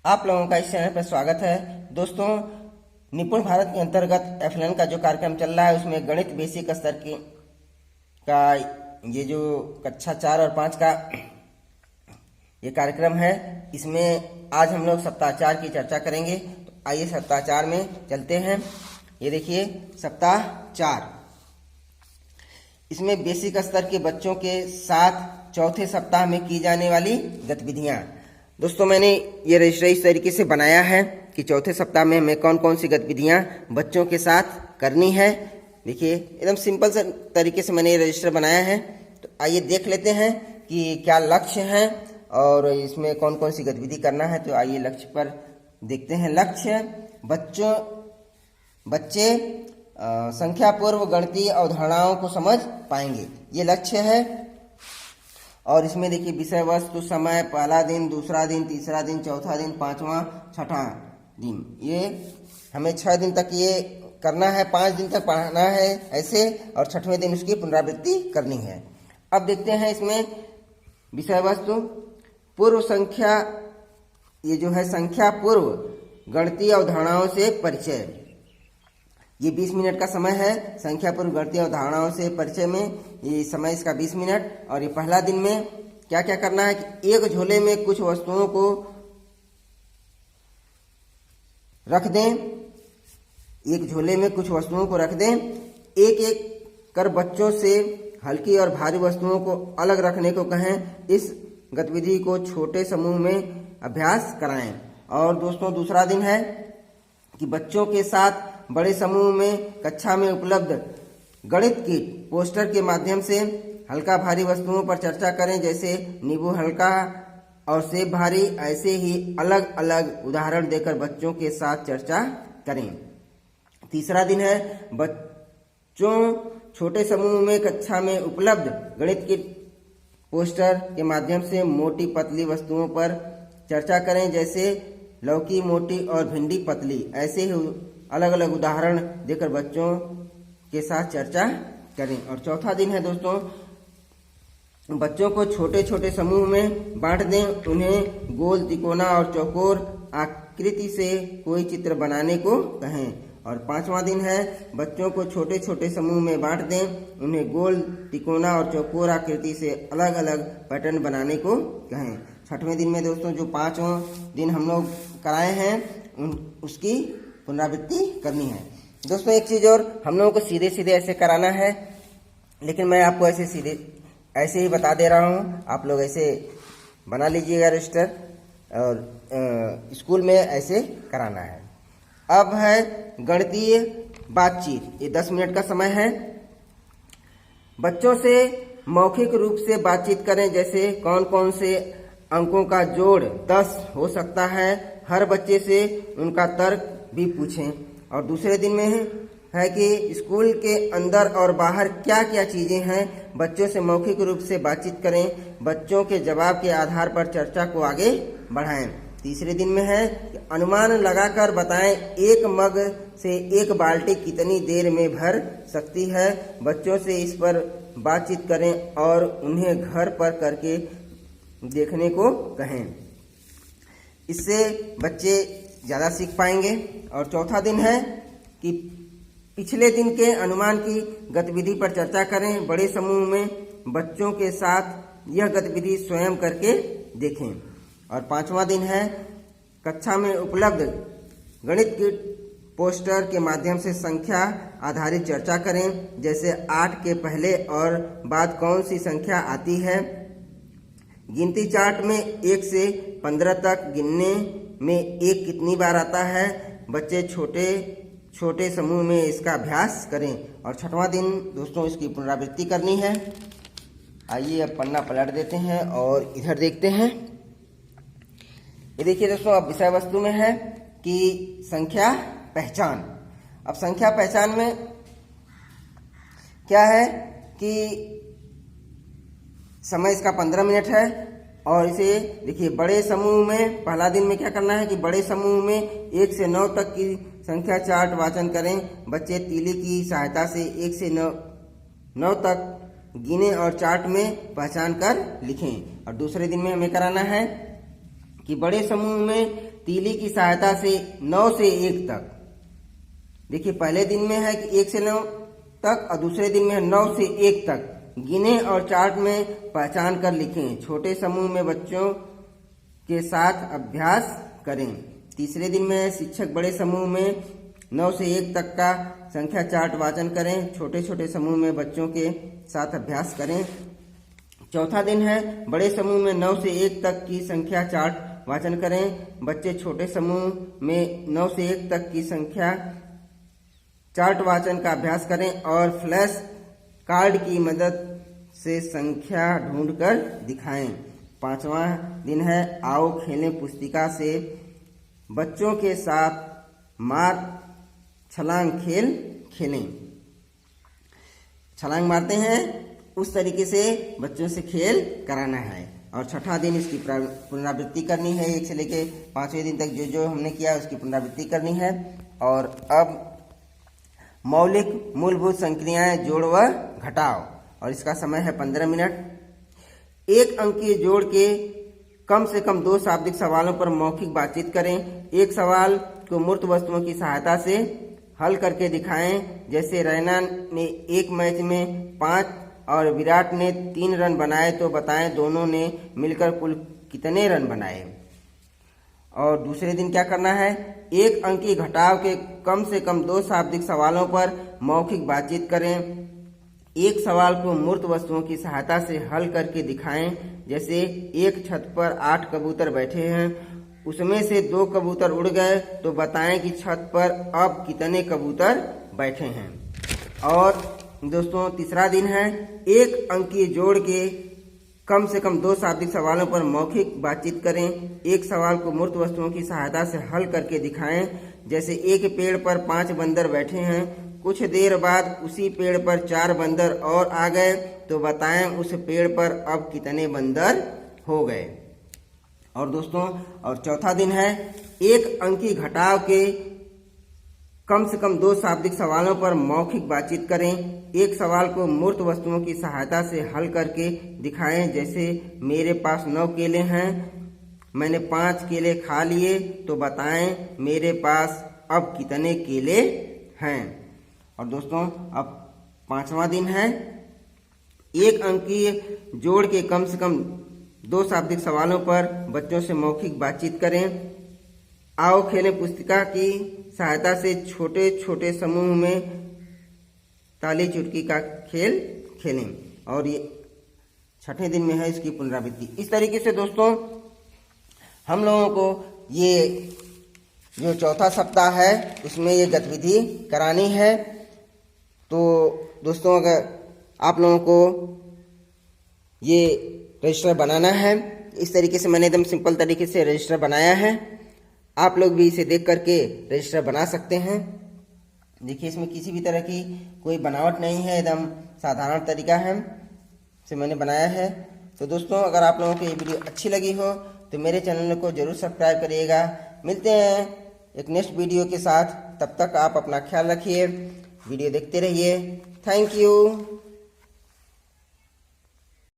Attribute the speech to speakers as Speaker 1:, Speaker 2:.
Speaker 1: आप लोगों का इस चैनल पर स्वागत है। दोस्तों, निपुण भारत के अंतर्गत एफएलएन का जो कार्यक्रम चल रहा है उसमें गणित बेसिक स्तर की का ये जो कक्षा 4 और 5 का ये कार्यक्रम है, इसमें आज हम लोग सप्ताह 4 की चर्चा करेंगे। तो आइए सप्ताह 4 में चलते हैं। ये देखिए सप्ताह 4, इसमें बेसिक स्तर के बच्चों के साथ चौथे सप्ताह में की जाने वाली गतिविधियां। दोस्तों, मैंने ये रजिस्टर इस तरीके से बनाया है कि चौथे सप्ताह में हमें कौन कौन सी गतिविधियां बच्चों के साथ करनी है। देखिए एकदम सिंपल से तरीके से मैंने ये रजिस्टर बनाया है। तो आइए देख लेते हैं कि क्या लक्ष्य है और इसमें कौन कौन सी गतिविधि करना है। तो आइए लक्ष्य पर देखते हैं। लक्ष्य, बच्चे संख्या पूर्व गणितीय अवधारणाओं को समझ पाएंगे, ये लक्ष्य है। और इसमें देखिए विषय वस्तु, समय, पहला दिन, दूसरा दिन, तीसरा दिन, चौथा दिन, पांचवा, छठा दिन, ये हमें 6 दिन तक ये करना है। 5 दिन तक पढ़ाना है ऐसे, और 6वें दिन उसकी पुनरावृत्ति करनी है। अब देखते हैं इसमें विषय वस्तु, पूर्व संख्या, ये जो है संख्या पूर्व गणितीय अवधारणाओं से परिचय। ये 20 मिनट का समय है। संख्या पूर्व गणितीय अवधारणाओं से परिचय में ये समय इसका 20 मिनट। और ये पहला दिन में क्या क्या करना है कि एक झोले में कुछ वस्तुओं को रख दें, एक झोले में कुछ वस्तुओं को रख दें। एक एक कर बच्चों से हल्की और भारी वस्तुओं को अलग रखने को कहें। इस गतिविधि को छोटे समूह में अभ्यास कराएं। और दोस्तों, दूसरा दिन है कि बच्चों के साथ बड़े समूह में कक्षा में उपलब्ध गणित किट पोस्टर के माध्यम से हल्का भारी वस्तुओं पर चर्चा करें, जैसे नींबू हल्का और सेब भारी। ऐसे ही अलग अलग उदाहरण देकर बच्चों के साथ चर्चा करें। तीसरा दिन है बच्चों छोटे समूह में कक्षा में उपलब्ध गणित किट पोस्टर के माध्यम से मोटी पतली वस्तुओं पर चर्चा करें, जैसे लौकी मोटी और भिंडी पतली। ऐसे ही अलग अलग उदाहरण देकर बच्चों के साथ चर्चा करें। और चौथा दिन है दोस्तों, बच्चों को छोटे छोटे समूह में बांट दें। उन्हें गोल, तिकोना और चौकोर आकृति से कोई चित्र बनाने को कहें। और 5वां दिन है बच्चों को छोटे छोटे समूह में बांट दें। उन्हें गोल, तिकोना और चौकोर आकृति से अलग अलग पैटर्न बनाने को कहें। 6वें दिन में दोस्तों, जो 5वां दिन हम लोग कराए हैं उसकी पुनरावृत्ति करनी है। दोस्तों, एक चीज़ और, हम लोगों को सीधे सीधे ऐसे कराना है, लेकिन मैं आपको ऐसे ही बता दे रहा हूँ। आप लोग ऐसे बना लीजिएगा रजिस्टर, और स्कूल में ऐसे कराना है। अब है गणितीय बातचीत। ये 10 मिनट का समय है। बच्चों से मौखिक रूप से बातचीत करें, जैसे कौन कौन से अंकों का जोड़ 10 हो सकता है। हर बच्चे से उनका तर्क भी पूछें। और दूसरे दिन में है कि स्कूल के अंदर और बाहर क्या क्या चीजें हैं। बच्चों से मौखिक रूप से बातचीत करें। बच्चों के जवाब के आधार पर चर्चा को आगे बढ़ाएं। तीसरे दिन में है कि अनुमान लगाकर बताएं, एक मग से एक बाल्टी कितनी देर में भर सकती है। बच्चों से इस पर बातचीत करें और उन्हें घर पर करके देखने को कहें। इससे बच्चे ज़्यादा सीख पाएंगे। और चौथा दिन है कि पिछले दिन के अनुमान की गतिविधि पर चर्चा करें। बड़े समूह में बच्चों के साथ यह गतिविधि स्वयं करके देखें। और 5वां दिन है कक्षा में उपलब्ध गणित किट पोस्टर के माध्यम से संख्या आधारित चर्चा करें, जैसे 8 के पहले और बाद कौन सी संख्या आती है। गिनती चार्ट में 1 से 15 तक गिनने में 1 कितनी बार आता है। बच्चे छोटे छोटे समूह में इसका अभ्यास करें। और 6वां दिन दोस्तों, इसकी पुनरावृत्ति करनी है। आइए अब पन्ना पलट देते हैं और इधर देखते हैं। ये देखिए दोस्तों, अब विषय वस्तु में है कि संख्या पहचान। अब संख्या पहचान में क्या है कि समय इसका 15 मिनट है। और इसे देखिए बड़े समूह में पहला दिन में क्या करना है कि बड़े समूह में 1 से 9 तक की संख्या चार्ट वाचन करें। बच्चे तीली की सहायता से 1 से 9 तक गिने और चार्ट में पहचान कर लिखें। और दूसरे दिन में हमें कराना है कि बड़े समूह में तीली की सहायता से 9 से 1 तक, देखिए पहले दिन में है कि 1 से 9 तक और दूसरे दिन में है 9 से 1 तक गिने और चार्ट में पहचान कर लिखें। छोटे समूह में बच्चों के साथ अभ्यास करें। तीसरे दिन में शिक्षक बड़े समूह में 9 से 1 तक का संख्या चार्ट वाचन करें। छोटे छोटे समूह में बच्चों के साथ अभ्यास करें। चौथा दिन है बड़े समूह में 9 से 1 तक की संख्या चार्ट वाचन करें। बच्चे छोटे समूह में 9 से 1 तक की संख्या चार्ट वाचन का अभ्यास करें और फ्लैश कार्ड की मदद से संख्या ढूंढकर दिखाएं। पांचवा दिन है आओ खेलें पुस्तिका से बच्चों के साथ मार छलांग खेल खेलें। छलांग मारते हैं उस तरीके से बच्चों से खेल कराना है। और छठा दिन इसकी पुनरावृत्ति करनी है। 1 से लेके 5वें दिन तक जो जो हमने किया उसकी पुनरावृत्ति करनी है। और अब मौलिक मूलभूत संक्रियाएं जोड़ व घटाओ और इसका समय है 15 मिनट। 1 अंकीय जोड़ के कम से कम 2 शाब्दिक सवालों पर मौखिक बातचीत करें। एक सवाल को मूर्त वस्तुओं की सहायता से हल करके दिखाएं। जैसे रैना ने एक मैच में 5 और विराट ने 3 रन बनाए तो बताएं दोनों ने मिलकर कुल कितने रन बनाए। और दूसरे दिन क्या करना है, 1 अंकीय घटाव के कम से कम 2 शाब्दिक सवालों पर मौखिक बातचीत करें। एक सवाल को मूर्त वस्तुओं की सहायता से हल करके दिखाएं। जैसे एक छत पर 8 कबूतर बैठे हैं, उसमें से 2 कबूतर उड़ गए तो बताएं कि छत पर अब कितने कबूतर बैठे हैं। और दोस्तों तीसरा दिन है 1 अंकीय जोड़ के कम से कम 2 शाब्दिक सवालों पर मौखिक बातचीत करें। एक सवाल को मूर्त वस्तुओं की सहायता से हल करके दिखाएं। जैसे एक पेड़ पर 5 बंदर बैठे हैं, कुछ देर बाद उसी पेड़ पर 4 बंदर और आ गए तो बताएं उस पेड़ पर अब कितने बंदर हो गए। और दोस्तों और चौथा दिन है 1 अंकीय घटाव के कम से कम 2 शाब्दिक सवालों पर मौखिक बातचीत करें। एक सवाल को मूर्त वस्तुओं की सहायता से हल करके दिखाएं। जैसे मेरे पास 9 केले हैं, मैंने 5 केले खा लिए तो बताएं मेरे पास अब कितने केले हैं। और दोस्तों अब 5वां दिन है 1 अंकीय जोड़ के कम से कम 2 शाब्दिक सवालों पर बच्चों से मौखिक बातचीत करें। आओ खेलें पुस्तिका की सहायता से छोटे छोटे समूह में ताली चुटकी का खेल खेलें। और ये छठे दिन में है इसकी पुनरावृत्ति। इस तरीके से दोस्तों हम लोगों को ये जो चौथा सप्ताह है उसमें ये गतिविधि करानी है। तो दोस्तों अगर आप लोगों को ये रजिस्टर बनाना है, इस तरीके से मैंने एकदम सिंपल तरीके से रजिस्टर बनाया है। आप लोग भी इसे देख करके रजिस्टर बना सकते हैं। देखिए इसमें किसी भी तरह की कोई बनावट नहीं है, एकदम साधारण तरीका है से मैंने बनाया है। तो दोस्तों अगर आप लोगों को ये वीडियो अच्छी लगी हो तो मेरे चैनल को जरूर सब्सक्राइब करिएगा। मिलते हैं एक नेक्स्ट वीडियो के साथ, तब तक आप अपना ख्याल रखिए, वीडियो देखते रहिए। Thank you.